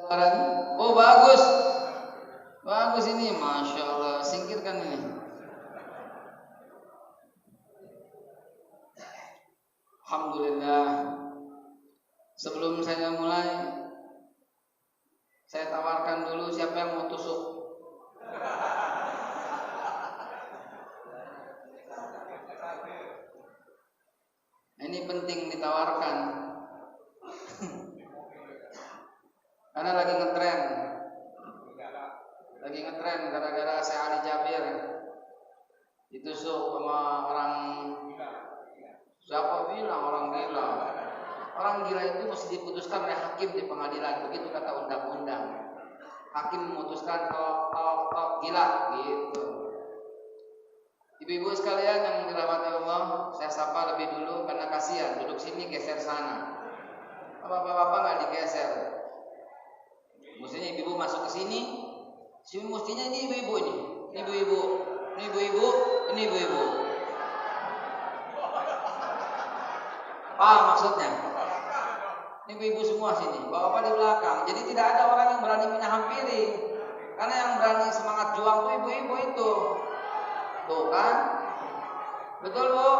Suaranya? Oh bagus, bagus ini, masya Allah. Singkirkan ini. Alhamdulillah. Sebelum saya mulai, saya tawarkan dulu siapa yang mau tusuk. Ini penting ditawarkan. Karena lagi ngetren. Lagi ngetren gara-gara saya Ali Jabir ditusuk sama orang. Siapa bilang orang gila? Orang gila itu mesti diputuskan oleh hakim di pengadilan, begitu kata undang-undang. Hakim memutuskan tok gila gitu. Ibu-ibu sekalian yang dirahmati Allah, saya sapa lebih dulu karena kasihan duduk sini geser sana. Bapak-bapak nggak digeser. Mestinya ibu-ibu masuk ke sini. Mestinya ini ibu-ibu ini. Ini ibu-ibu. Ini ibu-ibu. Ini ibu-ibu. Paham maksudnya? Ini ibu-ibu semua sini. Bapak-bapak di belakang. Jadi tidak ada orang yang berani menyahampiri. Karena yang berani semangat juang itu ibu-ibu itu. Tuh kan? Betul Bu?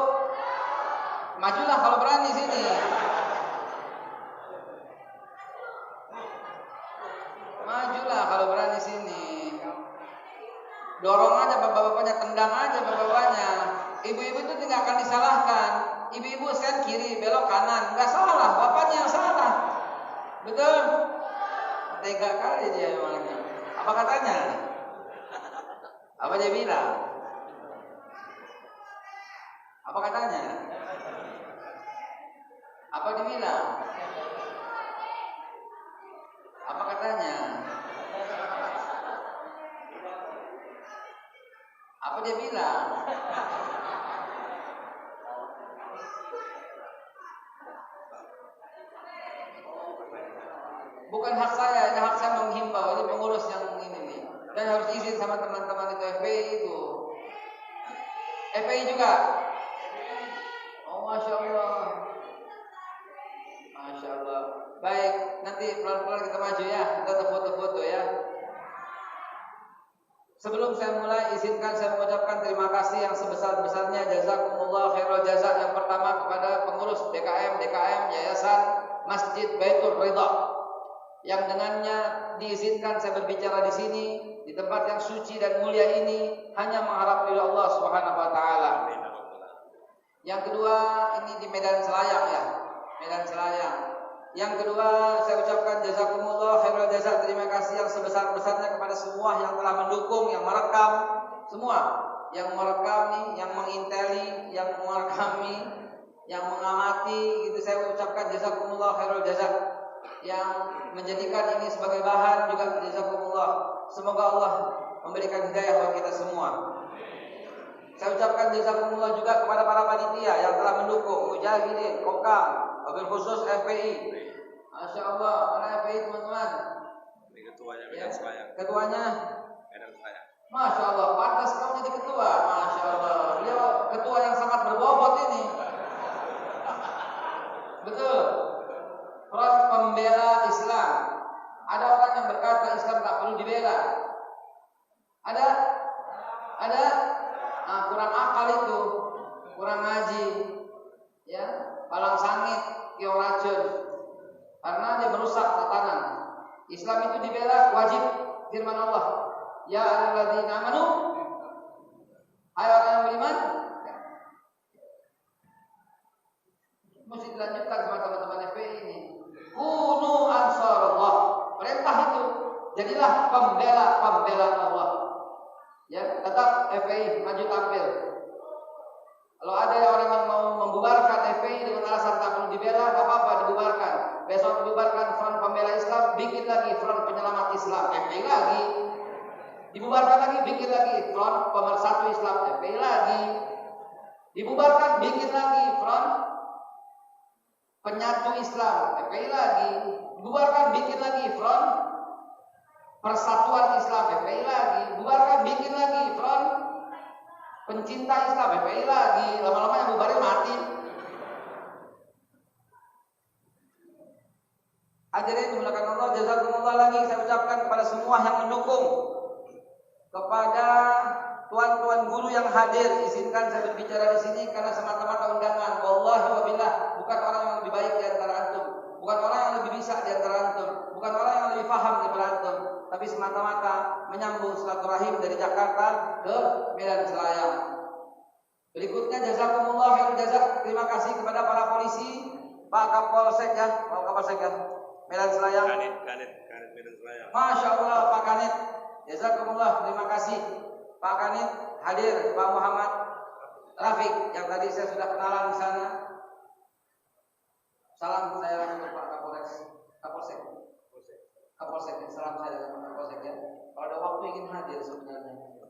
Majulah kalau berani sini. Majulah kalau berani sini. Dorong aja bapak-bapaknya, tendang aja bapak-bapaknya. Ibu-ibu itu tidak akan disalahkan. Ibu-ibu sen kiri, belok kanan, nggak salah, bapaknya yang salah. Betul? Tega kali dia memangnya. Apa katanya? Apa dia bilang? Apa katanya? Apa dia bilang? Apa katanya? Apa dia bilang? Bukan hak saya, ini hak saya menghimbau. Ini pengurus yang ini nih. Dan harus izin sama teman-teman itu FPI itu. FPI juga. Oh masya Allah. Masya Allah. Baik, nanti pelan-pelan kita maju ya. Kita foto-foto ya. Sebelum saya mulai, izinkan saya mengucapkan terima kasih yang sebesar-besarnya jazakumullah khairul jazak yang pertama kepada pengurus DKM Yayasan Masjid Baitur Ridha yang dengannya diizinkan saya berbicara di sini di tempat yang suci dan mulia ini hanya mengharap ridha Allah Subhanahu wa taala. Yang kedua, ini di Medan Selayang ya. Medan Selayang. Yang kedua, saya ucapkan jazakumullah khairul jazak, terima kasih yang sebesar-besarnya kepada semua yang telah mendukung, yang merekam, semua yang merekami, yang menginteli, yang merekami, yang mengamati, itu saya ucapkan jazakumullah khairul jazak. Yang menjadikan ini sebagai bahan juga jazakumullah. Semoga Allah memberikan hidayah bagi kita semua. Saya ucapkan jazakumullah juga kepada para panitia yang telah mendukung, Mujahidin, Kokam, wabil khusus FPI. Masya Allah, mana FPI teman-teman? Ini ketuanya Medan Selayang. Ketuanya? Medan Selayang. Masya Allah, pantas kamu jadi ketua. Masya Allah, dia ketua yang sangat berbobot ini. Betul. Front Pembela Islam. Ada orang yang berkata Islam tak perlu dibela. Ada? Ada? Nah, kurang akal itu, kurang ngaji, ya, palang sangit, kiau racun, karena dia merusak tatanan. Islam itu dibela wajib, firman Allah. Ya ayyuhalladzina amanu, hai orang yang beriman, mesti dilanjutkan sama teman-teman FPI ini. Kunu ansarullah, perintah itu, jadilah pembela Allah. Ya, tetap FPI maju tampil. Kalau ada orang yang mau membubarkan FPI dengan alasan tak perlu dibela, nggak apa-apa, dibubarkan. Besok dibubarkan Front Pembela Islam, bikin lagi Front Penyelamat Islam, FPI lagi. Dibubarkan lagi, bikin lagi Front Pemersatu Islam, FPI lagi. Dibubarkan, bikin lagi Front Penyatu Islam, FPI lagi. Dibubarkan, bikin lagi Front Persatuan Islam, FPI lagi. Bubarkan, bikin lagi Front Pencinta Islam, FPI lagi. Lama-lama yang bubarin mati. Hadirin dimulakan Allah, jazakumullah lagi saya ucapkan kepada semua yang mendukung, kepada tuan-tuan guru yang hadir. Izinkan saya berbicara di sini karena semata-mata undangan. Wallahi wabillah, bukan orang yang lebih baik di antara antum, bukan orang yang lebih bisa di antara antum, bukan orang yang lebih paham daripada antum, tapi semata-mata menyambung silaturahim dari Jakarta ke Medan Selayang. Berikutnya jazakumullah khairul jazak. Terima kasih kepada para polisi, Pak Kapolsek ya, Pak Kapolsek ya, Medan Selayang. Kanit Medan Selayang. Masya Allah Pak Kanit, jazakumullah, terima kasih Pak Kanit hadir, Pak Muhammad Rafiq yang tadi saya sudah kenalan di sana. Salam saya untuk Pak Kapolsek, salam saya dari Pak Kapolsek ya. Kalau ada waktu ingin hadir sebenarnya.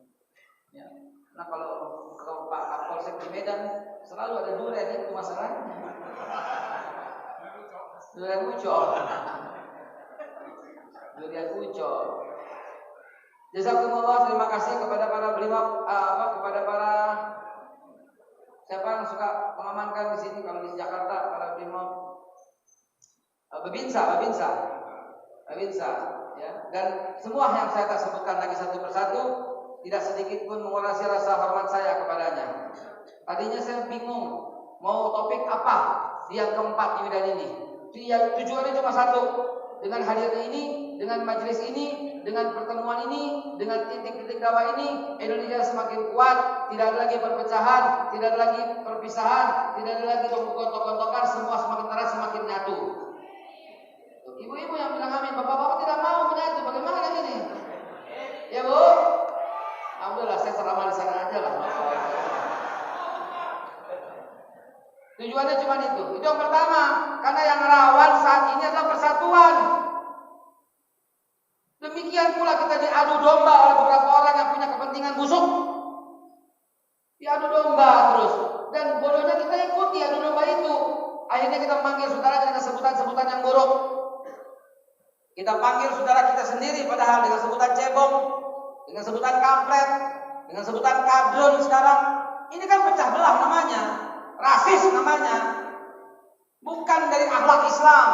Ya. Nah kalau Pak Kapolsek di Medan selalu ada durian, itu masalahnya. Durian ucol. Jazakumullah, terima kasih kepada para beliau, kepada para siapa yang suka mengamankan di sini. Kalau di Jakarta para beliau Babinsa ya. Dan semua yang saya tak sebutkan lagi satu persatu, tidak sedikit pun mengurangi rasa hormat saya kepadanya. Tadinya saya bingung mau topik apa di yang keempat di Medan ini. Tujuannya cuma satu. Dengan hadirnya ini, dengan majelis ini, dengan pertemuan ini, dengan titik-titik dakwah ini, Indonesia semakin kuat. Tidak ada lagi perpecahan, tidak ada lagi perpisahan, tidak ada lagi gontok-gontokan. Semua semakin erat, semakin nyatu. Ibu-ibu yang bilang amin, bapak-bapak tidak mau menyatu. Bagaimana lagi nih? Ya bu? Alhamdulillah, saya ceramah di sana aja lah. Tujuannya cuma itu. Itu yang pertama. Karena yang rawan saat ini adalah persatuan. Demikian pula kita diadu domba oleh beberapa orang yang punya kepentingan busuk. Diadu domba terus. Dan bodohnya kita ikuti adu domba itu. Akhirnya kita memanggil saudara dengan sebutan-sebutan yang buruk. Kita panggil saudara kita sendiri padahal dengan sebutan cebong, dengan sebutan kampret, dengan sebutan kadrun sekarang. Ini kan pecah belah namanya. Rasis namanya. Bukan dari akhlak Islam,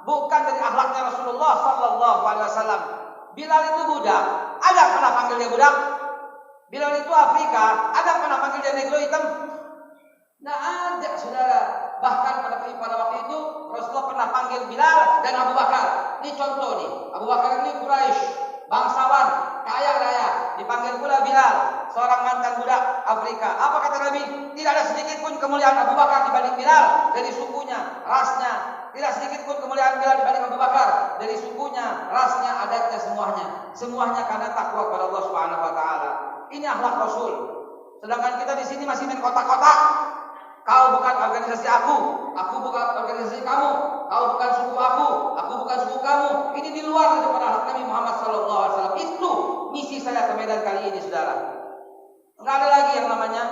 bukan dari akhlaknya Rasulullah sallallahu alaihi wasallam. Bilal itu budak, ada yang pernah panggil dia budak? Bilal itu Afrika, ada yang pernah panggil dia negro hitam? Nggak ada, saudara. Bahkan pada waktu itu Rasulullah pernah panggil Bilal dan Abu Bakar. Ini contoh nih, Abu Bakar ini Quraisy, bangsawan, kaya raya. Dipanggil pula Bilal, seorang mantan budak Afrika. Apa kata Nabi? Tidak ada sedikit pun kemuliaan Abu Bakar dibanding Bilal dari sukunya, rasnya. Tidak sedikit pun kemuliaan Bilal dibanding Abu Bakar dari sukunya, rasnya, adatnya, semuanya. Semuanya karena takwa kepada Allah Subhanahu wa taala. Ini akhlak Rasul. Sedangkan kita di sini masih main kotak-kotak. Kau bukan organisasi aku bukan organisasi kamu. Kau bukan suku aku bukan suku kamu. Ini di luar daripada akhlak Nabi Muhammad SAW. Itu misi saya ke Medan kali ini, saudara. Enggak ada lagi yang namanya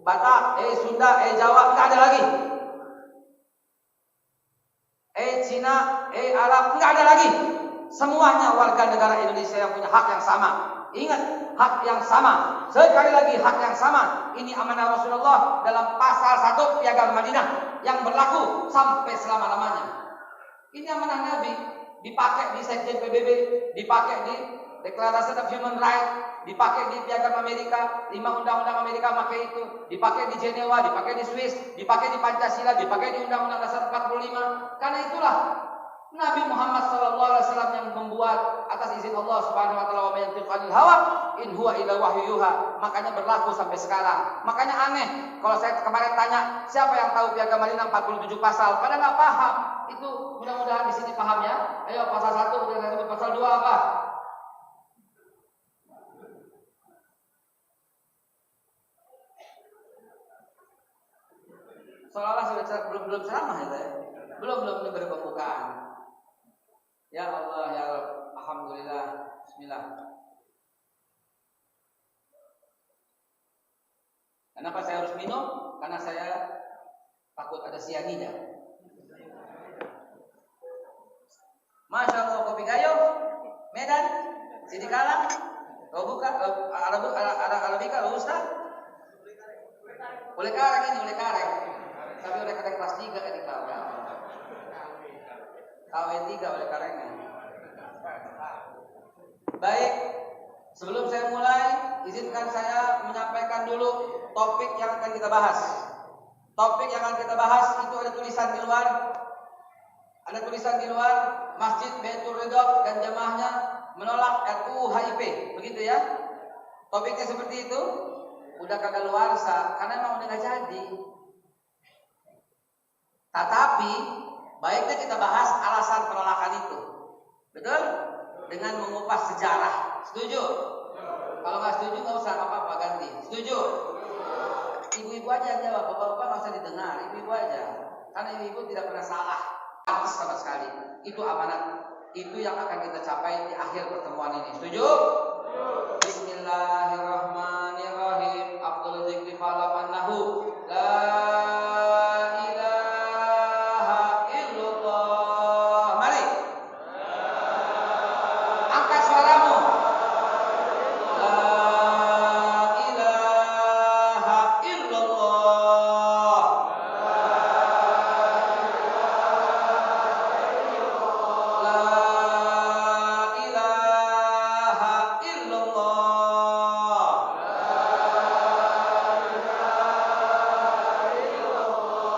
Batak, Sunda, Jawa, enggak ada lagi. Cina, Arab, enggak ada lagi. Semuanya warga negara Indonesia yang punya hak yang sama. Ingat, hak yang sama. Sekali lagi, hak yang sama. Ini amanah Rasulullah dalam pasal 1 Piagam Madinah yang berlaku sampai selama-lamanya. Ini amanah Nabi, dipakai di Sekjen PBB, dipakai di Declaration of Human Rights, dipakai di Piagam Amerika, 5 undang-undang Amerika pakai itu, dipakai di Jenewa, dipakai di Swiss, dipakai di Pancasila, dipakai di Undang-Undang Dasar 45. Karena itulah Nabi Muhammad SAW yang membuat atas izin Allah Subhanahu wa taala, wa yantiqu anil hawa in huwa illa wahyuha. Makanya berlaku sampai sekarang. Makanya aneh kalau saya kemarin tanya, siapa yang tahu Piagam Madinah 47 pasal? Pada nggak paham. Itu mudah-mudahan di sini paham ya. Ayo pasal 1 udah saya sebut, pasal 2 apa? Seolah-olah sudah belum ceramah ya saya. Belum beri pembukaan. Ya Allah, ya Rabb, alhamdulillah, bismillah. Kenapa saya harus minum? Karena saya takut ada sianida. Masya Allah, kopi gayo, Medan, Sidi Kalang, kau buka, Arabika, Ustaz? Oleh kareng ini, oleh kareng. Tapi oleh kareng kelas 3 kan di kau. 3 oleh karenanya. Baik, sebelum saya mulai, izinkan saya menyampaikan dulu topik yang akan kita bahas. Topik yang akan kita bahas itu ada tulisan di luar. Ada tulisan di luar, Masjid Baitur Ridha dan jamaahnya menolak RUU HIP, begitu ya? Topiknya seperti itu. Udah kagak luarsa, karena memang udah gak jadi. Tetapi baiknya kita bahas alasan penolakan itu, betul? Dengan mengupas sejarah. Setuju? Kalau nggak setuju nggak usah apa-apa, ganti. Setuju? Ibu-ibu aja yang jawab, bapak-bapak nggak usah didengar. Ibu-ibu aja, karena ibu-ibu tidak pernah salah sama sekali. Itu amanat. Itu yang akan kita capai di akhir pertemuan ini. Setuju? Bismillahirrahmanirrahim. Abdul dzikri fa'lam annahu la ilaha illallah. Mari. Angkat suaramu. La ilaha illallah. La ilaha illallah.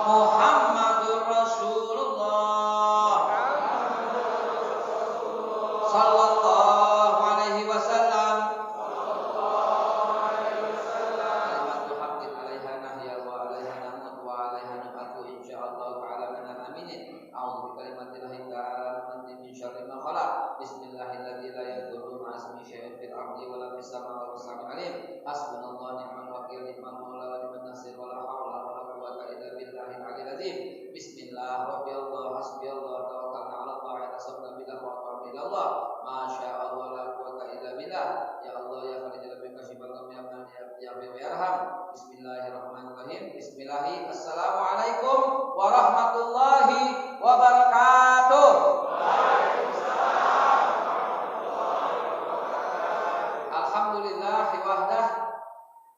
Muhammadur Rasulullah sallallahu alaihi wasallam. Kalimatu haqqin 'alaiha nahya wa 'alaiha namut wa 'alaiha nabatu insyaallah ta'ala minal aminin. A'udzu bikalimatillahi ta'ala min syarri ma khalaq. Bismillahirrahmanirrahim. La yadurru ma ismihi syai'un fil ardi wa la fis samawati wa sami'ul 'alim. Hasbunallahu wa ni'mal wakil, ni'mal maula wa ni'man nasir, wa la haula wa la quwwata illa billahil 'aliyyil 'azim. Bismillah, rabbillah, hasbiyallah, tawakkalna 'ala Allah, tasabna billah wa ta'ala billah. Masyaallah la quwwata illa billah. Ya Allah ya Khalidul Bika syibal ya man ya yarham. Bismillahirrahmanirrahim. Bismillahi. Assalamualaikum warahmatullahi wabarakatuh. Alhamdulillahi wahdah,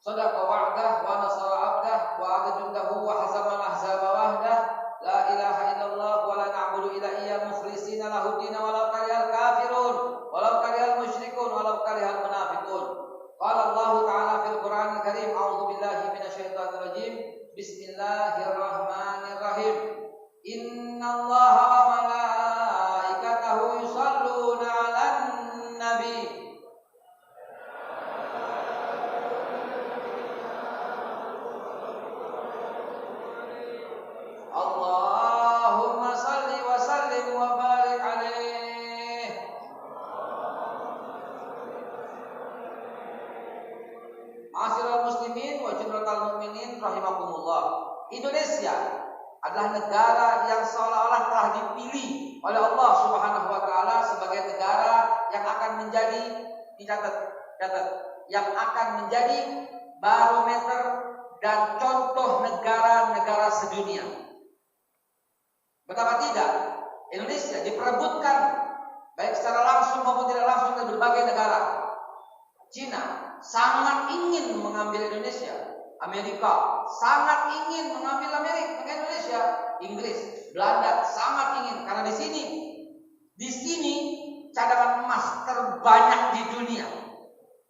sadaqa wa'dah wa nasara 'abdah wa 'ada jundahu wa hazama al-ahzaba wahdah. La ilaha illallah wa la na'budu illa iyyahu mukhlishina lahu din walau karihal kafirun walau karihal musyrikun walau karihal munafiqun. Qala Allah ta'ala fil Qur'anil Karim, a'udzu billahi minasyaitonir rajim. Bismillahirrahmanirrahim. Innallaha wa malaikatahu yusholluna 'alan nabi. Allahumma salli wa sallim wa barik alaih. Ma'asyiral muslimin wa jumlatal mu'minin rahimakumullah. Indonesia adalah negara yang seolah-olah telah dipilih oleh Allah Subhanahu wa taala sebagai negara yang akan menjadi yang akan menjadi barometer dan contoh negara-negara sedunia. Betapa tidak, Indonesia diperebutkan baik secara langsung maupun tidak langsung oleh berbagai negara. Cina sangat ingin mengambil Indonesia, Amerika sangat ingin mengambil Indonesia, Inggris, Belanda sangat ingin, karena di sini cadangan emas terbanyak di dunia.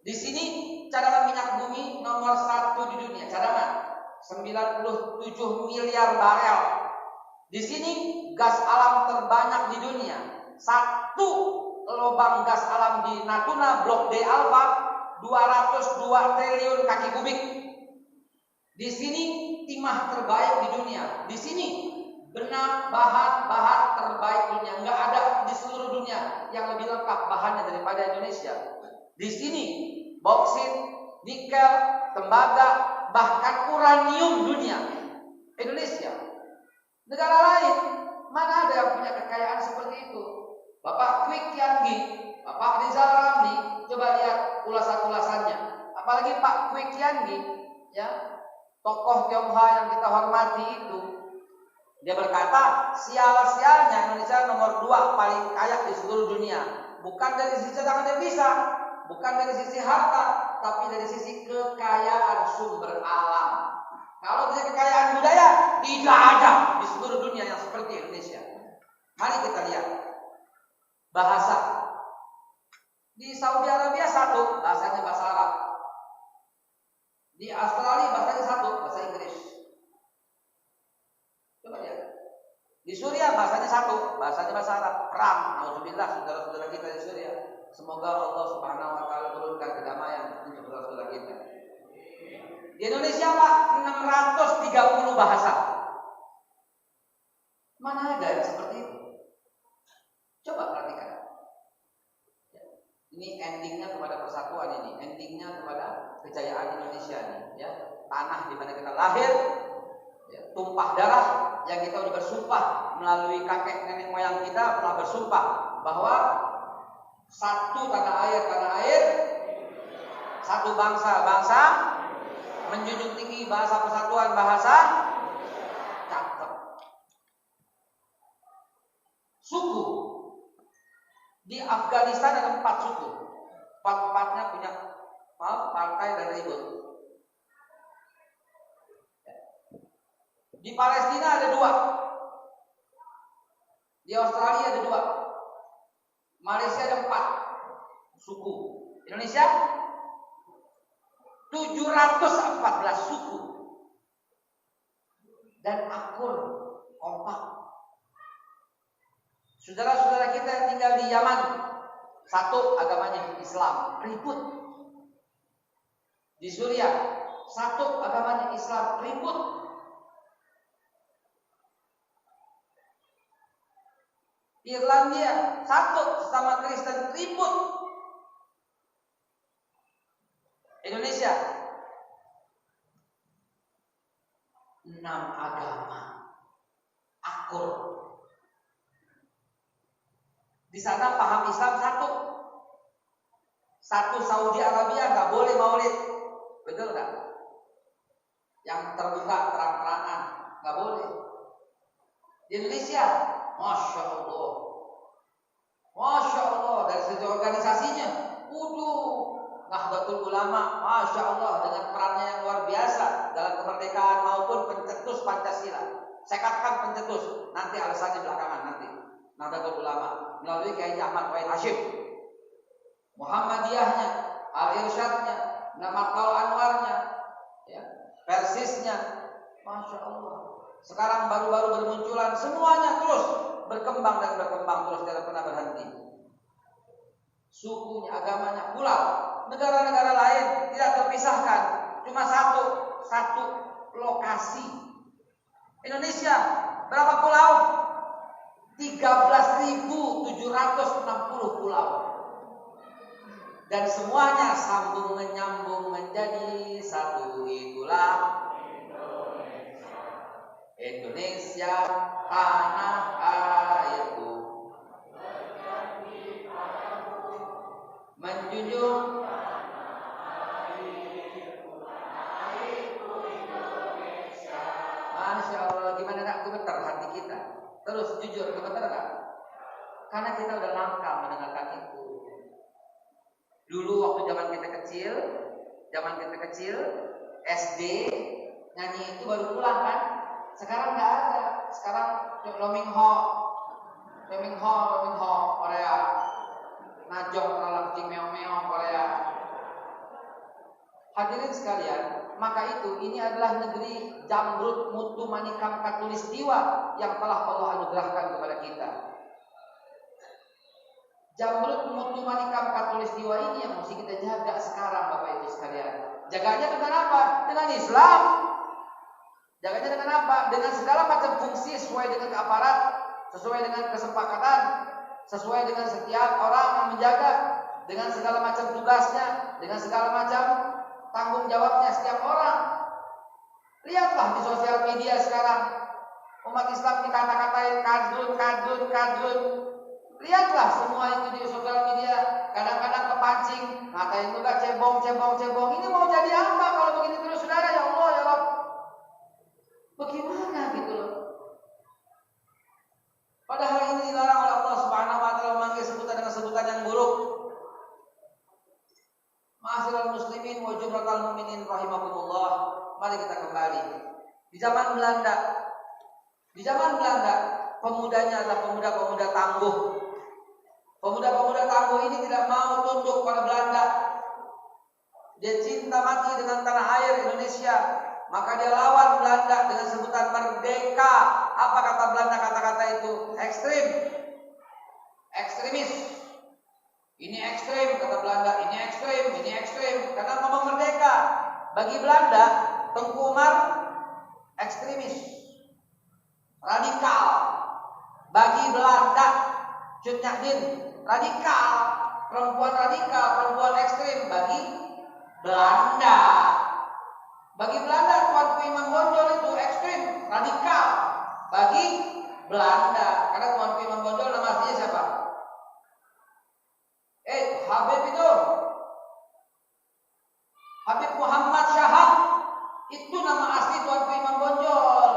Di sini cadangan minyak bumi nomor 1 di dunia, cadangan 97 miliar barel. Di sini gas alam terbanyak di dunia. Satu lubang gas alam di Natuna Blok D Alpha 202 triliun kaki kubik. Di sini timah terbaik di dunia. Di sini benang bahan terbaik dunia. Nggak ada di seluruh dunia yang lebih lengkap bahannya daripada Indonesia. Di sini boksit, nikel, tembaga, bahkan uranium dunia. Indonesia. Negara lain mana ada yang punya kekayaan seperti itu? Bapak Kwik Kian Gi, Bapak Rizal Ramli, coba lihat ulasan-ulasannya. Apalagi Pak Kwik Kian Gi, ya, tokoh Tionghoa yang kita hormati itu. Dia berkata, sial-sialnya Indonesia nomor 2 paling kaya di seluruh dunia. Bukan dari sisi cadangan devisa, bukan dari sisi harta, tapi dari sisi kekayaan sumber alam. Kalau dari kekayaan budaya, tidak ada di seluruh dunia yang seperti Indonesia. Mari kita lihat. bahasa. Di Saudi Arabia satu, bahasanya bahasa Arab. Di Australia bahasanya satu, bahasa Inggris. Coba lihat. Di Suriah bahasanya satu, bahasanya bahasa Arab. Perang, nauzubillah saudara-saudara kita di Suriah. Semoga Allah Subhanahu wa taala turunkan kedamaian untuk saudara-saudara kita. Di Indonesia Pak 630 bahasa. Mana ada yang seperti itu? Coba perhatikan. Ini endingnya kepada persatuan ini, endingnya kepada kejayaan Indonesia ini, ya. Tanah di mana kita lahir, ya, tumpah darah yang kita sudah bersumpah melalui kakek nenek moyang kita pernah bersumpah bahwa satu tanah air, satu bangsa, menjunjung tinggi bahasa persatuan bahasa, cakep. Suku di Afghanistan ada 4 suku, 4-4-nya punya partai dan ribut. Di Palestina ada 2, di Australia ada 2, Malaysia ada 4 suku, Indonesia 714 suku dan akur kompak. Saudara-saudara kita yang tinggal di Yaman, satu agamanya Islam, ribut. Di Suriah, satu agamanya Islam, ribut. Irlandia, satu sesama Kristen, ribut. Indonesia 6 agama akur. Di sana paham Islam satu Saudi Arabia nggak boleh maulid, betul nggak? Yang terbuka terang-terangan nggak boleh. Di Indonesia, masya Allah dari segi organisasinya, Nahdlatul Ulama, masya Allah dengan perannya yang luar biasa dalam kemerdekaan maupun pencetus Pancasila. Saya katakan pencetus, nanti alasannya belakangan nanti. Nahdlatul Ulama melalui Kiai Ahmad Wahid Hashim, Muhammadiyahnya, Al-Irsyadnya, Namatul Anwarnya, ya, Persisnya, masya Allah. Sekarang baru-baru bermunculan, semuanya terus berkembang terus tidak pernah berhenti. Sukunya, agamanya, pulau, negara-negara lain tidak terpisahkan, cuma satu lokasi. Indonesia berapa pulau? 13.760 pulau. Dan semuanya sambung menyambung menjadi satu, itulah Indonesia, tanah airku, menjunjung Masya Allah, gimana gak gemeter hati kita? Terus jujur, gemeter gak? Karena kita udah langka mendengarkan itu. Dulu waktu zaman kita kecil, SD, nyanyi itu baru pulang kan? Sekarang gak ada. Sekarang Loming Ho, Korea. Najong terlalu cing meong Korea. Hadirin sekalian, maka ini adalah negeri Jamrut Mutu Manikam Katulistiwa yang telah Allah anugerahkan kepada kita. Jamrut Mutu Manikam Katulistiwa ini yang mesti kita jaga sekarang, Bapak Ibu sekalian. Jaganya dengan apa? Dengan Islam. Jaganya dengan apa? Dengan segala macam fungsi sesuai dengan aparat, sesuai dengan kesepakatan, sesuai dengan setiap orang yang menjaga, dengan segala macam tugasnya, dengan segala macam tanggung jawabnya setiap orang. Lihatlah di sosial media sekarang, umat Islam dikata-katain kadrun. Lihatlah semua itu di sosial media. Kadang-kadang kepancing, ngatain juga cebong. Ini mau jadi apa kalau begini terus, saudara? Ya Allah, ya Rabb, bagaimana gitu loh. Padahal ini dilarang oleh Allah Subhanahu wa taala, memanggil sebutan dengan sebutan yang buruk. Ma'asyiral muslimin wa jumlatal mu'minin rahimakumullah. Mari kita kembali. Di zaman Belanda, pemudanya adalah pemuda-pemuda tangguh. Pemuda-pemuda tangguh ini tidak mau tunduk pada Belanda. Dia cinta mati dengan tanah air Indonesia. Maka dia lawan Belanda dengan sebutan merdeka. Apa kata Belanda kata-kata itu? Ekstrim. Ekstremis. Ini ekstrim kata Belanda. Ini ekstrim. Ini ekstrim. Karena ngomong merdeka. Bagi Belanda, Tengku Umar ekstremis. Radikal. Bagi Belanda, Cut Nyak radikal, perempuan radikal, perempuan ekstrim bagi Belanda. Bagi Belanda, Tuanku Imam Bonjol itu ekstrim, radikal bagi Belanda. Karena Tuanku Imam Bonjol nama aslinya siapa? Habib itu. Habib Muhammad Syahab itu nama asli Tuanku Imam Bonjol.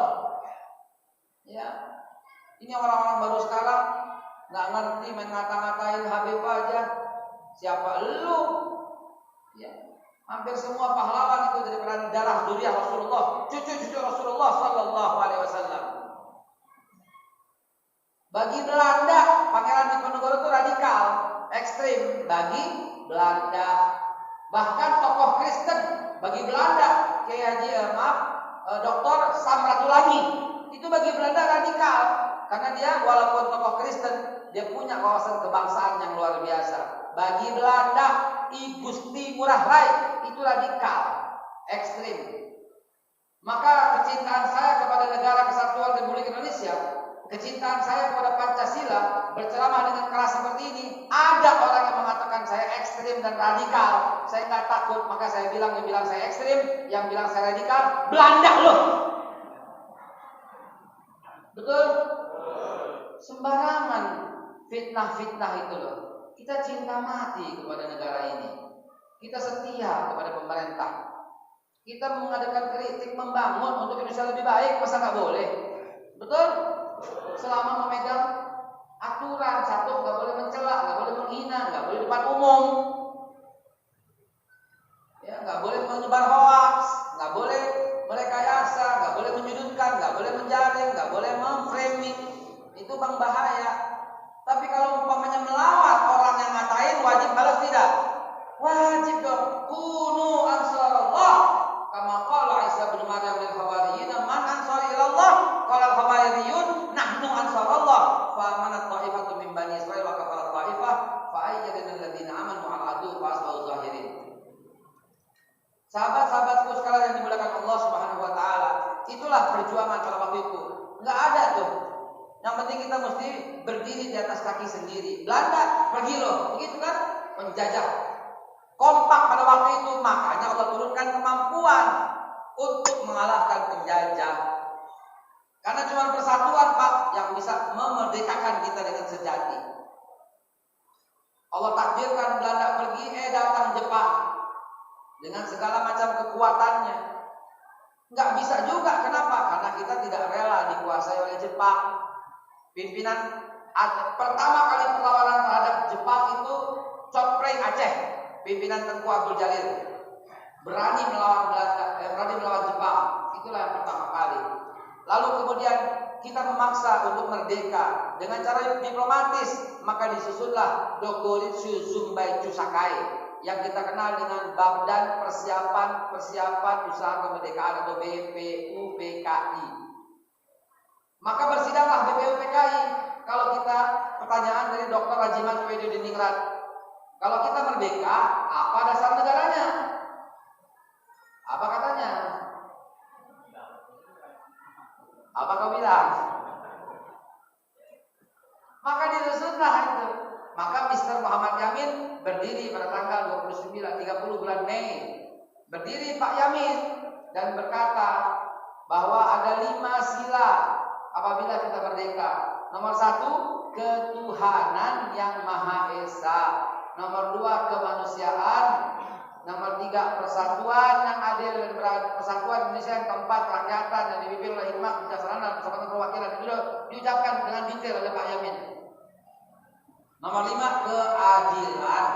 Ya. Ini orang-orang baru sekarang nggak ngerti, main ngata-ngatain Habib aja. Siapa lu? Ya, hampir semua pahlawan itu dari darah zuriat Rasulullah, cucu-cucu Rasulullah Sallallahu Alaihi Wasallam. Bagi Belanda, Pangeran Diponegoro itu radikal, ekstrim bagi Belanda. Bahkan tokoh Kristen bagi Belanda, kayak Dr. Samratulangi, itu bagi Belanda radikal. Karena dia walaupun tokoh Kristen, dia punya wawasan kebangsaan yang luar biasa. Bagi Belanda, I Gusti Ngurah Rai itu radikal, ekstrim. Maka kecintaan saya kepada Negara Kesatuan Republik Indonesia, kecintaan saya kepada Pancasila, berceramah dengan keras seperti ini. Ada orang yang mengatakan saya ekstrim dan radikal. Saya nggak takut, maka saya bilang, yang bilang saya ekstrim, yang bilang saya radikal, Belanda loh. Betul? Sembarangan fitnah-fitnah itu loh. Kita cinta mati kepada negara ini. Kita setia kepada pemerintah. Kita mengadakan kritik, membangun untuk Indonesia lebih baik, masa nggak boleh? Betul? Selama memegang aturan, satu nggak boleh mencela, nggak boleh menghina, nggak boleh depan umum, ya nggak boleh menyebar hoax, nggak boleh merekayasa, nggak boleh menyudutkan, nggak boleh menjaring, nggak boleh memframing. Itu bang bahaya. Tapi kalau umpamanya melawan orang yang ngatain, wajib balas tidak? Wajib dong. Kunu ansarallah kama qala Isa bin Maryam lil hawariyin, man ansari ilallah? Qala al hawariyun nahnu ansarallah. Fa amanat ta'ifatu min bani Israil wa kafarat ta'ifah fa ayyadna alladziina amanu 'ala adu fa asbahu zahirin. Sahabat-sahabatku sekalian yang dimuliakan Allah Subhanahu wa taala, itulah perjuangan pada waktu itu. Enggak ada tuh. Yang penting kita mesti berdiri di atas kaki sendiri. Belanda pergi loh, begitu kan? Penjajah. Kompak pada waktu itu, makanya Allah turunkan kemampuan untuk mengalahkan penjajah. Karena cuma persatuan Pak yang bisa memerdekakan kita dengan sejati. Allah takdirkan Belanda pergi, datang Jepang dengan segala macam kekuatannya. Nggak bisa juga, kenapa? Karena kita tidak rela dikuasai oleh Jepang. Pimpinan pertama kali perlawanan terhadap Jepang itu Chotpreng Aceh, pimpinan Tengku Abdul Jalil, berani melawan Belanda, berani melawan Jepang. Itulah yang pertama kali. Lalu kemudian kita memaksa untuk merdeka dengan cara diplomatis, maka disusunlah Dokuritsu Zumbaichu Sakai yang kita kenal dengan Badan Persiapan Usaha Kemerdekaan atau BPUPKI. Maka bersidanglah BPUPKI. Kalau kita, pertanyaan dari Dr. Rajiman Wedo Diningrat, kalau kita merdeka, apa dasar negaranya? Apa katanya? Apa kau bilang? Maka disusunlah itu. Maka Mr. Muhammad Yamin berdiri pada tanggal 30 bulan Mei. Berdiri Pak Yamin dan berkata bahwa ada 5 sila apabila kita merdeka. Nomor 1, ketuhanan yang Maha Esa. Nomor 2, kemanusiaan. Nomor 3, persatuan yang adil dan beradab. Persatuan Indonesia. Yang keempat, kerakyatan yang dipimpin oleh hikmah, kebijaksanaan dan persatuan perwakilan. Itu diucapkan dengan detail oleh Pak Yamin. Nomor 5, keadilan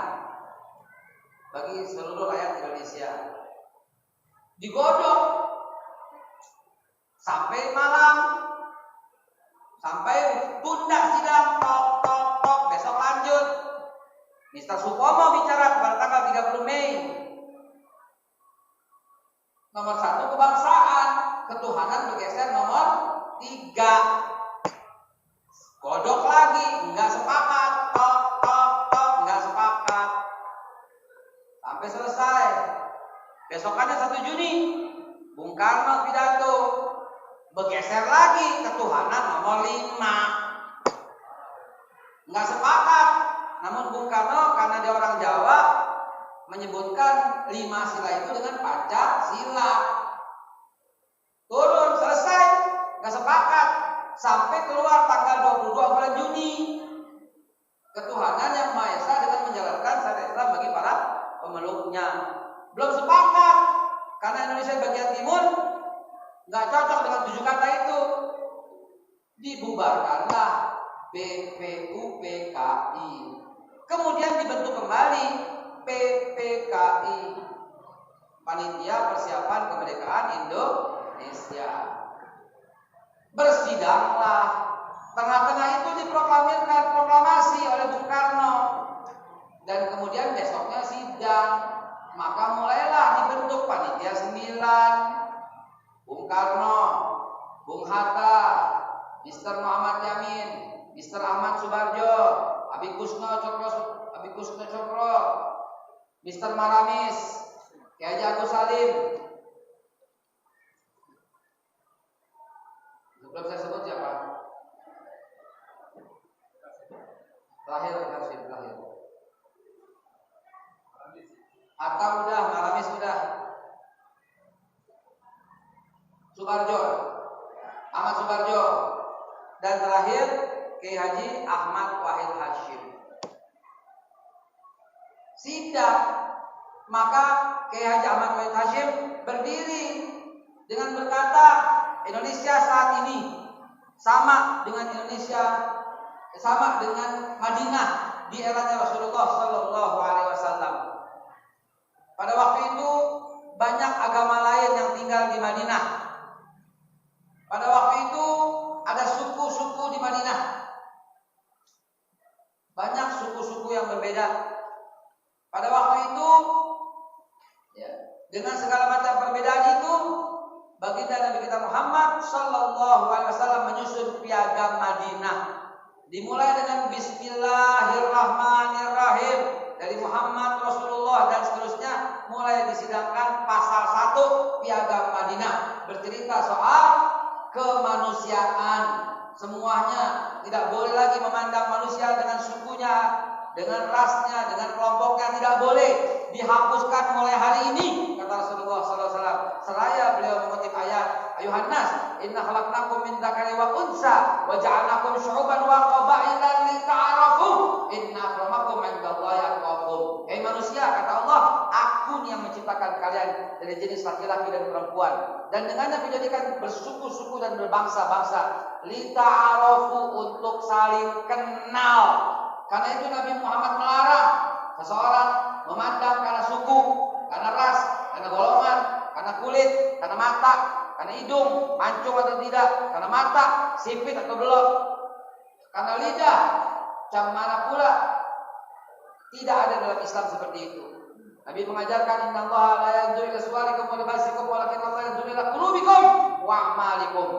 bagi seluruh rakyat Indonesia. Digodok sampai malam, sampai tunda sidang, tok, besok lanjut. Kita Supomo bicara pada tanggal 30 Mei. Nomor 1 kebangsaan, ketuhanan bergeser nomor 3. Godok lagi, nggak sepakat, nggak sepakat. Sampai selesai. Besokannya 1 Juni, Bung Karno pidato. Bergeser lagi, ketuhanan nomor 5. Nggak sepakat. Namun Bung Karno karena dia orang Jawa menyebutkan 5 sila itu dengan Pancasila. Turun, selesai, nggak sepakat. Sampai keluar tanggal 22 bulan Juni. Ketuhanan yang Maha Esa dengan menjalankan syariat Islam bagi para pemeluknya. Belum sepakat karena Indonesia bagian timur nggak cocok dengan 7 kata itu. Dibubarkanlah BPUPKI. Kemudian dibentuk kembali PPKI, Panitia Persiapan Kemerdekaan Indonesia. Bersidanglah. Tengah-tengah itu diproklamirkan proklamasi oleh Bung Karno. Dan kemudian besoknya sidang. Maka mulailah dibentuk Panitia 9. Bung Karno, Bung Hatta, Mr. Muhammad Yamin, Mr. Ahmad Subarjo, Abi Kusno Cokro, Mr. Maramis, Kiai Haji Agus Salim. Belum saya sebut siapa? Terakhir. Hatta udah, Maramis udah. Subarjo, Ahmad Subarjo. Dan terakhir Kiai Haji Ahmad Wahid Hashim. Sidang. Maka Kiai Haji Ahmad Wahid Hashim berdiri dengan berkata, Indonesia saat ini sama dengan Madinah di eranya Rasulullah Sallallahu Alaihi Wasallam. Pada waktu itu banyak agama lain yang tinggal di Madinah. Pada waktu itu ada suku-suku di Madinah. Banyak suku-suku yang berbeda. Pada waktu itu, ya, dengan segala macam perbedaan itu, baginda Nabi kita Muhammad Sallallahu Alaihi Wasallam menyusun piagam Madinah. Dimulai dengan Bismillahirrahmanirrahim dari Muhammad Rasulullah dan seterusnya, mulai disidangkan pasal 1 piagam Madinah bercerita soal kemanusiaan. Semuanya tidak boleh lagi memandang manusia dengan sukunya, dengan rasnya, dengan kelompoknya, tidak boleh. Dihapuskan mulai hari ini, kata Rasulullah SAW. Seraya beliau mengutip ayat, Ayuhan nas, inna khalaqnakum min dzakari wa unsa wa ja'alnakum syu'uban wa qabailan lita'arafu inna akramakum 'indallahi atqakum. Hei manusia, kata Allah, aku yang menciptakan kalian dari jenis laki-laki dan perempuan, dan dengannya menjadikan bersuku-suku dan berbangsa-bangsa, lita'arafu, untuk saling kenal. Karena itu Nabi Muhammad melarang seseorang memandang karena suku, karena ras, karena golongan, karena kulit, karena mata, karena hidung, mancung atau tidak, karena mata, sipit atau belok, karena lidah, macam mana pula. Tidak ada dalam Islam seperti itu. Nabi mengajarkan, innallaha la yanzuru ila suwarikum wa libasikum walakin Allah yanzuru ila qulubikum wa a'malikum.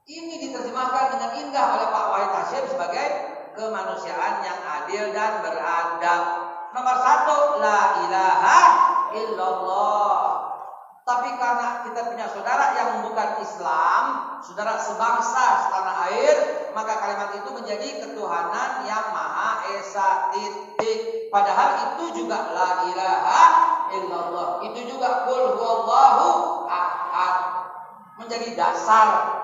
Ini diterjemahkan dengan indah oleh Pak Wahid Hashim sebagai kemanusiaan yang adil dan beradab. Nomor 1, la ilaha illallah. Tapi karena kita punya saudara yang bukan Islam, saudara sebangsa setanah air, maka kalimat itu menjadi ketuhanan yang Maha Esa, titik. Padahal itu juga la ilaha illallah. Itu juga qul huwallahu ahad. Menjadi dasar.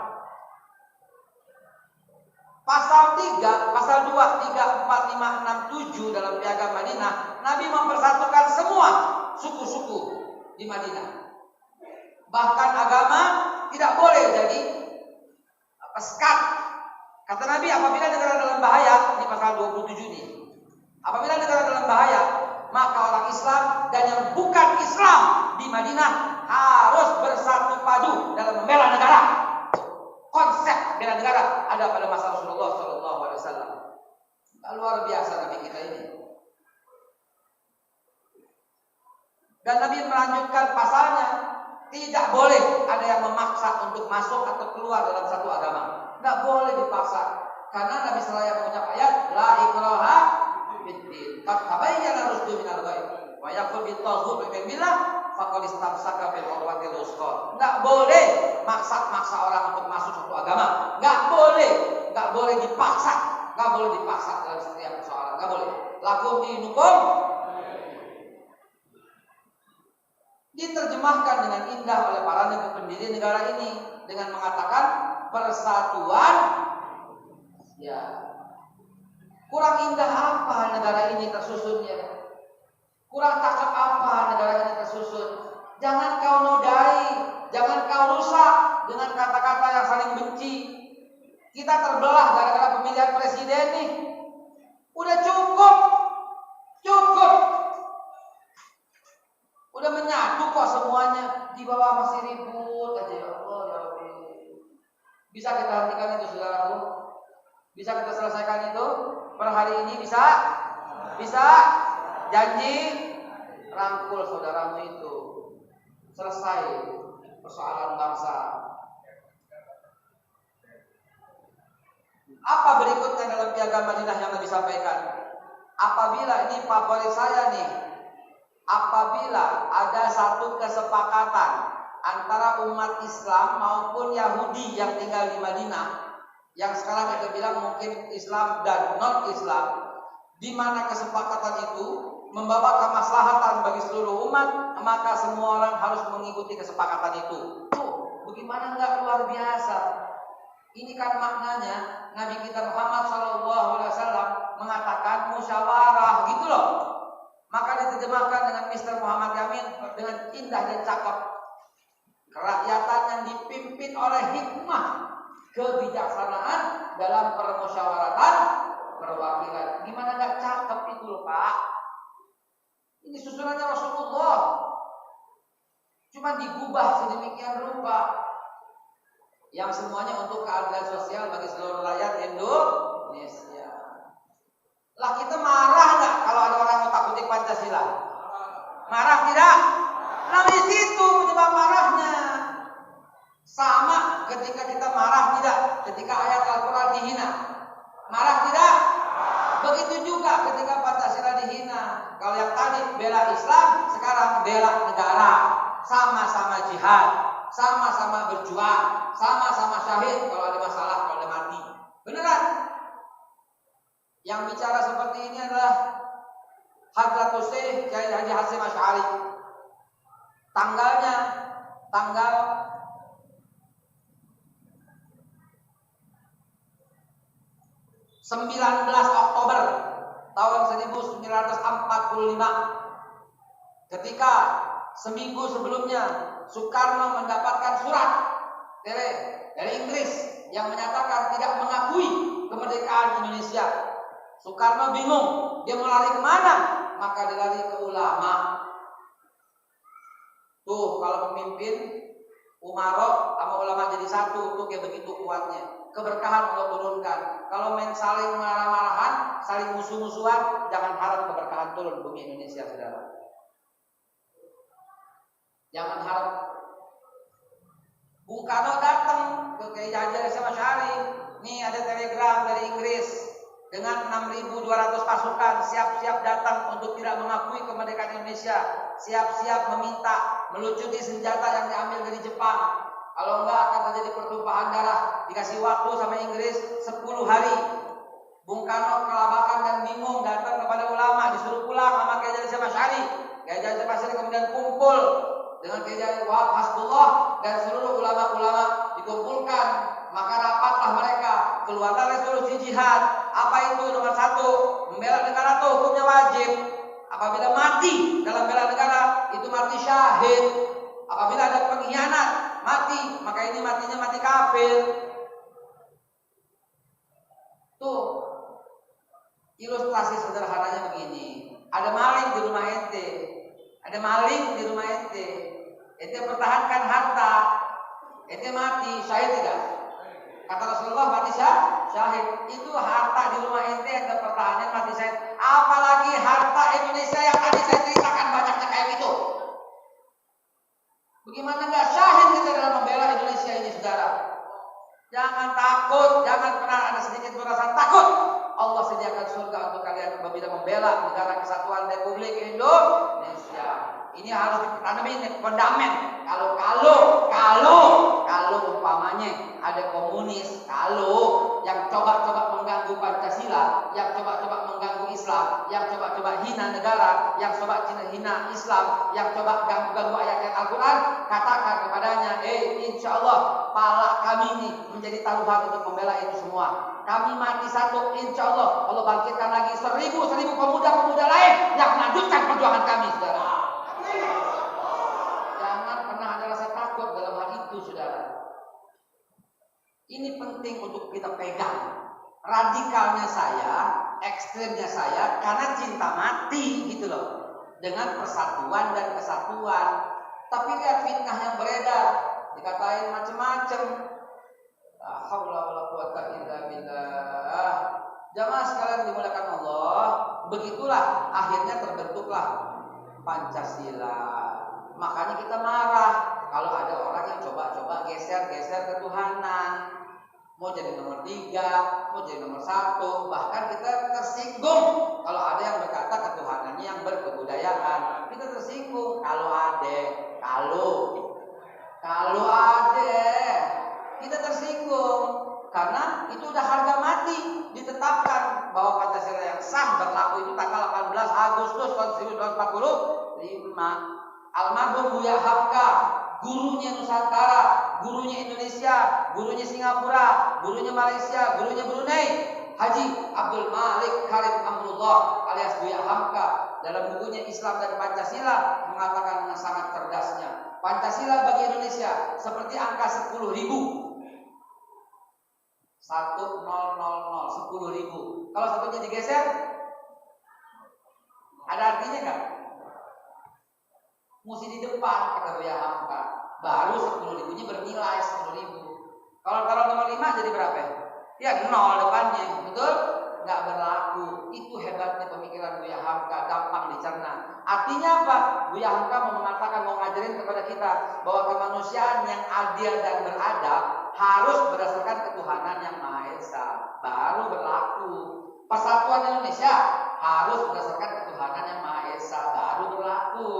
Pasal 3, pasal 2, 3, 4, 5, 6, 7 dalam piagam Madinah, Nabi mempersatukan semua suku-suku di Madinah. Bahkan agama tidak boleh jadi sekat. Kata Nabi, apabila negara dalam bahaya, di pasal 27 ini, apabila negara dalam bahaya, maka orang Islam dan yang bukan Islam di Madinah harus bersatu padu dalam membela negara. Konsep bela negara ada pada masa Rasulullah SAW. Luar biasa Nabi kita ini. keluar dalam satu agama. Nggak boleh dipaksa. Karena Nabi SAW mengucap ayat la ikraha fiddin. Qad tabayyana rusdu minal ghayy. Wa yakfur bit-taghut wa billah faqad istamsaka bil urwatil wuthqa. Nggak boleh maksa orang untuk masuk satu agama. Nggak boleh dipaksa. Nggak boleh dipaksa dalam setiap persoalan. Nggak boleh. Lakum dinukum. Diterjemahkan dengan indah oleh para pendiri negara ini dengan mengatakan persatuan. Ya, kurang indah apa negara ini tersusunnya? Kurang cakep apa negara ini tersusun? Jangan kau nodai, jangan kau rusak dengan kata-kata yang saling benci. Kita terbelah gara-gara pemilihan presiden nih. Udah cukup. Udah menyatu kok semuanya. Di bawah masih ribut aja, ya Allah ya Rabbi. Bisa kita hentikan itu saudaraku? Bisa kita selesaikan itu per hari ini? Bisa? Janji rangkul saudaramu itu. Selesai persoalan bangsa. Apa berikutnya dalam piagam Madinah yang Nabi sampaikan? Apabila ini favorit saya nih, apabila ada satu kesepakatan antara umat Islam maupun Yahudi yang tinggal di Madinah, yang sekarang kita bilang mungkin Islam dan non-Islam, di mana kesepakatan itu membawa kemaslahatan bagi seluruh umat, maka semua orang harus mengikuti kesepakatan itu. Tuh, bagaimana enggak luar biasa? Ini kan maknanya Nabi kita Muhammad SAW mengatakan musyawarah, gitu loh. Maka diterjemahkan dengan Mr. Muhammad Yamin dengan indah dan cakep. Kerakyatan yang dipimpin oleh hikmah, kebijaksanaan dalam permusyawaratan perwakilan. Gimana nggak cakep itu loh Pak? Ini susunannya Rasulullah. Cuma digubah sedemikian rupa. Yang semuanya untuk keadilan sosial bagi seluruh rakyat Indonesia. Lah kita marah nggak kalau ada orang otak-atik Pancasila? Marah tidak? Nah di situ penyebab marahnya. Sama ketika kita marah tidak? Ketika ayat Al-Quran dihina. Marah tidak? Begitu juga ketika Pancasila dihina. Kalau yang tadi bela Islam, sekarang bela negara. Sama-sama jihad, sama-sama berjuang, sama-sama syahid kalau ada masalah, kalau ada mati. Beneran? Yang bicara seperti ini adalah Hadratus Syekh Kiai Haji Hasyim Asy'ari. Tanggalnya tanggal 19 Oktober tahun 1945. Ketika seminggu sebelumnya Soekarno mendapatkan surat dari Inggris yang menyatakan tidak mengakui kemerdekaan Indonesia. Soekarno bingung, dia mau lari kemana? Maka dia lari ke ulama. Tuh kalau pemimpin umarok sama ulama jadi satu, tuh kayak begitu kuatnya. Keberkahan Allah turunkan. Kalau main saling marah-marahan, saling musuh-musuhan, jangan harap keberkahan turun bumi Indonesia, saudara. Jangan harap. Bung Karno datang ke Kiai Haji Hasyim Asy'ari. Nih ada telegram dari Inggris dengan 6.200 pasukan siap-siap datang untuk tidak mengakui kemerdekaan Indonesia, siap-siap meminta melucuti senjata yang diambil dari Jepang. Kalau enggak akan terjadi pertumpahan darah. Dikasih waktu sama Inggris 10 hari. Bung Karno kelabakan dan bingung, datang kepada ulama, disuruh pulang sama Kiai Haji Hasyim Asy'ari. Kiai Haji Hasyim Asy'ari kemudian kumpul dengan Kiai Haji Wahab Hasbullah dan seluruh ulama-ulama dikumpulkan. Maka rapatlah mereka, keluarlah resolusi jihad. Apa itu? Nomor 1, membela negara itu hukumnya wajib. Apabila mati dalam bela negara, itu mati syahid. Apabila ada pengkhianat, mati, maka ini matinya mati kafir. Tuh, ilustrasi sederhananya begini. Ada maling di rumah ente. Ada maling di rumah ente. Ente pertahankan harta. Ente mati, syahid tidak? Kata Rasulullah mati syahid. Itu harta di rumah ente yang terpertahankan mati syahid. Apalagi harta Indonesia yang tadi saya ceritakan banyaknya kayak gitu. Bagaimana nggak syahid kita dalam membela Indonesia ini, saudara? Jangan takut, jangan pernah ada sedikit rasa takut. Allah sediakan surga untuk kalian apabila membela negara kesatuan Republik Indonesia. Ini harus ditanami fondamen. Kalau umpamanya ada komunis, kalau yang coba-coba mengganggu Pancasila, yang coba-coba mengganggu Islam, yang coba-coba hina negara, yang coba hina Islam, yang coba ganggu-ganggu ayat-ayat Al-Quran, katakan kepadanya, insya Allah pala kami ini menjadi taruhan untuk membela itu semua. Kami mati satu, insya Allah Allah bangkitkan lagi seribu pemuda-pemuda lain yang melanjutkan perjuangan kami, saudara. Jangan pernah ada rasa takut dalam hal itu, saudara. Ini penting untuk kita pegang. Radikalnya saya, ekstrimnya saya, karena cinta mati gitu loh, dengan persatuan dan kesatuan. Tapi lihat fitnah yang beredar, dikatain macam-macam. La haula wala quwata illa billah. Jamaah sekalian dimuliakan Allah, begitulah akhirnya terbentuklah Pancasila. Makanya kita marah kalau ada orang yang coba-coba geser-geser ketuhanan, mau jadi nomor 3, mau jadi nomor 1, bahkan kita tersinggung kalau ada yang berkata ketuhanannya yang berkebudayaan. Kita tersinggung kalau ada kita tersinggung karena itu udah harga mati ditetapkan bahwa Pancasila yang sah berlaku itu tanggal 18 Agustus tahun 1945. Almarhum Buya Hamka, gurunya Nusantara, gurunya Indonesia, gurunya Singapura, gurunya Malaysia, gurunya Brunei, Haji Abdul Malik Karim Amrullah alias Buya Hamka, dalam bukunya Islam dan Pancasila mengatakan dengan sangat cerdasnya, Pancasila bagi Indonesia seperti angka 10.000. 10.000. Kalau satunya digeser, ada artinya nggak? Mesti di depan, kata Buya Hamka. Baru 10.000-nya bernilai 10.000. Kalau taruh nomor 5 jadi berapa? Ya 0 depannya, betul? Nggak berlaku. Itu hebatnya pemikiran Buya Hamka, gampang dicerna. Artinya apa? Buya Hamka mau mengatakan, mau ngajarin kepada kita bahwa kemanusiaan yang adil dan beradab harus berdasarkan ketuhanan yang Maha Esa, baru berlaku. Persatuan Indonesia harus berdasarkan ketuhanan yang Maha Esa, baru berlaku.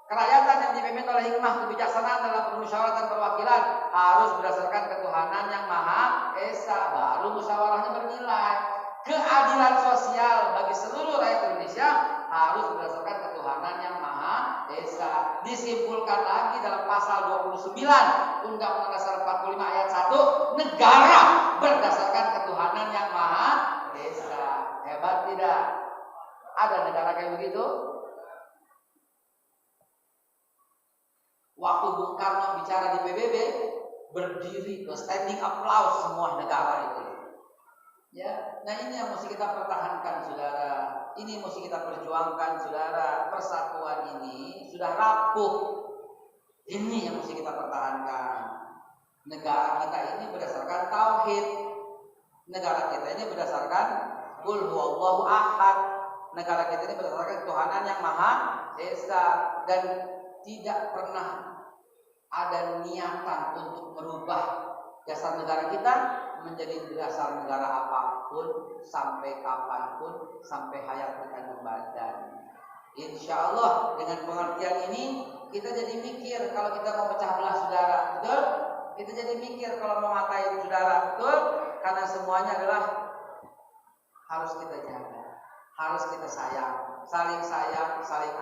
Kerakyatan yang dipimpin oleh hikmah kebijaksanaan dalam permusyawaratan perwakilan harus berdasarkan ketuhanan yang Maha Esa, baru musyawarahnya bernilai. Keadilan sosial bagi seluruh rakyat Indonesia harus berdasarkan ketuhanan yang Maha Esa. Disimpulkan lagi dalam pasal 29 Undang-Undang Dasar 45 ayat 1, negara berdasarkan ketuhanan yang Maha Esa. Hebat tidak? Ada negara kayak begitu? Waktu Bung Karno bicara di PBB, berdiri ke standing applause semua negara itu. Ya, nah ini yang mesti kita pertahankan, saudara. Ini mesti kita perjuangkan, saudara. Persatuan ini sudah rapuh. Ini yang mesti kita pertahankan. Negara kita ini berdasarkan tauhid. Negara kita ini berdasarkan Qul huwallahu ahad. Negara kita ini berdasarkan ketuhanan yang Maha Esa, dan tidak pernah ada niatan untuk merubah dasar negara kita menjadi dasar negara apapun, sampai kapanpun, sampai hayat berkandung badan. Insya Allah dengan pengertian ini kita jadi mikir kalau kita mau pecah belah saudara, betul? Kita jadi mikir kalau mau ngatain saudara, betul? Karena semuanya adalah harus kita jaga, harus kita sayang, saling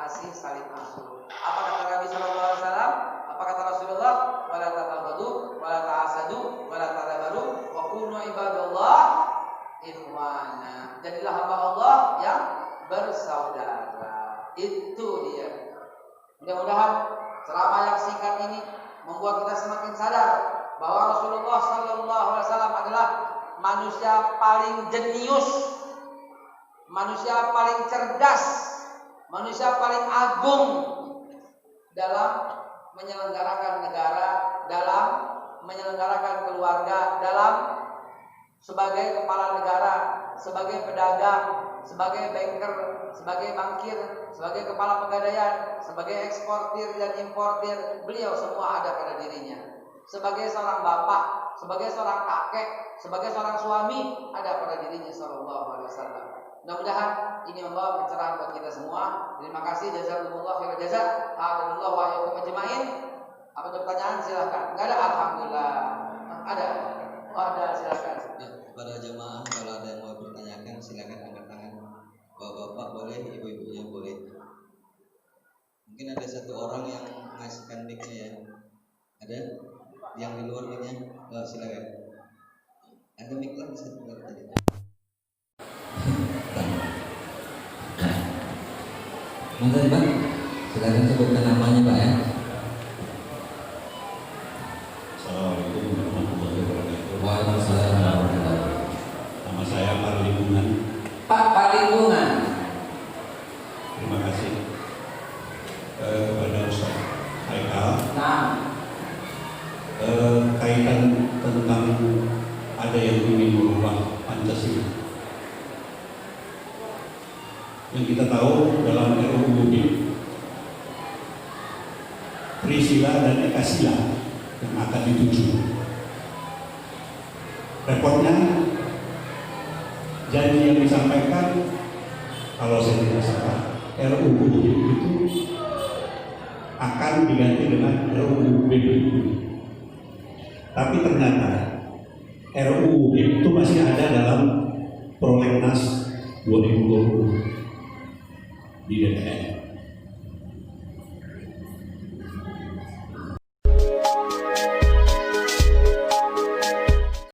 asih, saling asuh. Apa kata Nabi Sallallahu Alaihi Wasallam? Apa kata Rasulullah? Wala tatabadu, wala ta'asadu, wala tadabaru, wa kunu ibadallah ikhwana. Jadilah hamba Allah yang bersaudara. Itu dia. Mudah-mudahan ceramah yang singkat ini membuat kita semakin sadar bahwa Rasulullah Sallallahu Alaihi Wasallam adalah manusia paling jenius, manusia paling cerdas, manusia paling agung dalam menyelenggarakan negara, dalam menyelenggarakan keluarga, dalam sebagai kepala negara, sebagai pedagang, sebagai banker, sebagai bankir, sebagai kepala pegadaian, sebagai eksportir dan importir, beliau semua ada pada dirinya. sebagai seorang bapak, sebagai seorang kakek, sebagai seorang suami ada pada dirinya sallallahu alaihi wasallam. Mudah-mudahan ini membawa pencerahan buat kita semua. Terima kasih, jazakumullah khairal jazaa. Alhamdulillah wa iyyakum ajmain. Apa ada pertanyaan silahkan. Enggak ada, alhamdulillah. Ada. Oh, ada, silahkan. Ya, kepada jemaah kalau ada yang mau bertanyakan silakan angkat tangan. Bapak-bapak boleh, ibu-ibunya boleh. Mungkin ada satu orang yang ngasihkan mic-nya ya. Ada yang di luar mic-nya? Oh, silakan. Ada mic lagi satu lagi tadi. Mas Bang, silakan sebutkan namanya Pak ya. Assalamualaikum warahmatullahi wabarakatuh. Waalaikumsalam warahmatullahi wabarakatuh. Nama saya Pak Lingkungan. Pak Lingkungan. Terima kasih kepada Ustaz Haikal. Nah, Kaitan tentang ada yang ingin merubah Pancasila. Yang kita tahu dalam RUU Trisila dan Ekasila yang akan dituju. Repotnya janji yang disampaikan kalau saya tidak salah RUU itu akan diganti dengan RUU tapi ternyata RUU itu masih ada dalam Prolegnas 2020 di DPR.